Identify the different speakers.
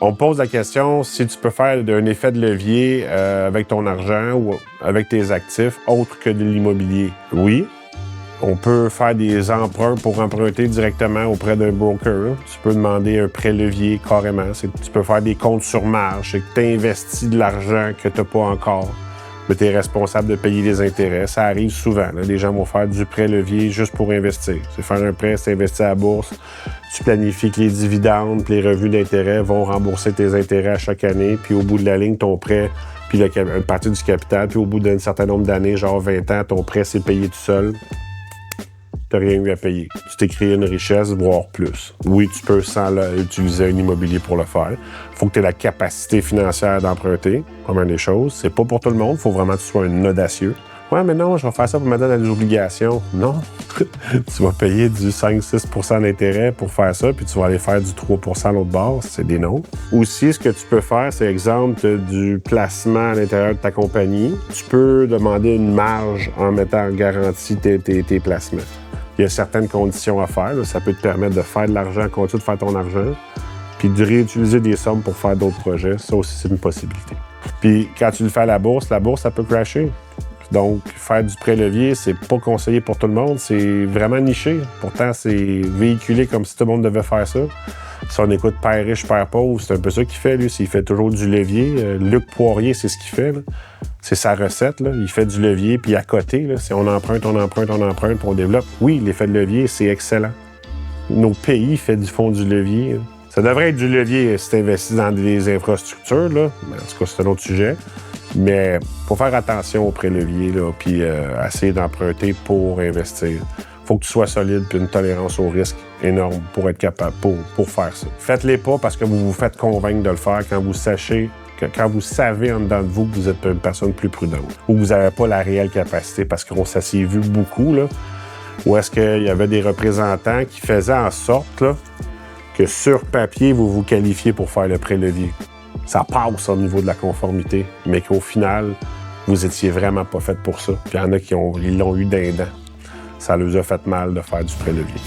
Speaker 1: On me pose la question si tu peux faire un effet de levier avec ton argent ou avec tes actifs autre que de l'immobilier. Oui. On peut faire des emprunts pour emprunter directement auprès d'un broker. Tu peux demander un prêt levier carrément. Tu peux faire des comptes sur marge. C'est que tu investis de l'argent que tu n'as pas encore, mais tu es responsable de payer les intérêts. Ça arrive souvent. Là. Les gens vont faire du prêt levier juste pour investir. C'est faire un prêt, c'est investir à la bourse. Tu planifies que les dividendes et les revenus d'intérêt vont rembourser tes intérêts à chaque année. Puis au bout de la ligne, ton prêt, puis une partie du capital, puis au bout d'un certain nombre d'années, genre 20 ans, ton prêt s'est payé tout seul. Tu n'as rien eu à payer. Tu t'es créé une richesse, voire plus. Oui, tu peux sans utiliser un immobilier pour le faire. Il faut que tu aies la capacité financière d'emprunter, première des choses. C'est pas pour tout le monde. Il faut vraiment que tu sois un audacieux. Ouais, mais non, je vais faire ça pour me donner des obligations. Non. Tu vas payer du 5-6 % d'intérêt pour faire ça, puis tu vas aller faire du 3 % à l'autre bord. C'est des non. Aussi, ce que tu peux faire, c'est exemple du placement à l'intérieur de ta compagnie. Tu peux demander une marge en mettant en garantie tes placements. Il y a certaines conditions à faire. Là. Ça peut te permettre de faire de l'argent, continuer de faire ton argent, puis de réutiliser des sommes pour faire d'autres projets. Ça aussi, c'est une possibilité. Puis quand tu le fais à la bourse, ça peut crasher. Donc, faire du prêt levier, c'est pas conseillé pour tout le monde. C'est vraiment niché. Pourtant, c'est véhiculé comme si tout le monde devait faire ça. Si on écoute Père riche, Père pauvre, c'est un peu ça qu'il fait, lui. Il fait toujours du levier. Luc Poirier, c'est ce qu'il fait. Là. C'est sa recette. Là. Il fait du levier, puis à côté, là, si on emprunte, puis on développe. Oui, l'effet de levier, c'est excellent. Nos pays font du levier. Là. Ça devrait être du levier si tu investis dans des infrastructures. Là. En tout cas, c'est un autre sujet. Mais il faut faire attention au pré-levier, puis essayer d'emprunter pour investir. Il faut que tu sois solide puis une tolérance au risque énorme pour être capable, pour faire ça. Faites-les pas parce que vous vous faites convaincre de le faire quand vous savez en dedans de vous que vous êtes une personne plus prudente ou que vous n'avez pas la réelle capacité parce qu'on s'est vu beaucoup, là, où est-ce qu'il y avait des représentants qui faisaient en sorte là, que sur papier, vous vous qualifiez pour faire le pré-levier. Ça passe au niveau de la conformité, mais qu'au final, vous étiez vraiment pas fait pour ça. Puis il y en a qui l'ont eu d'un dent. Ça leur a fait mal de faire du pré-levier.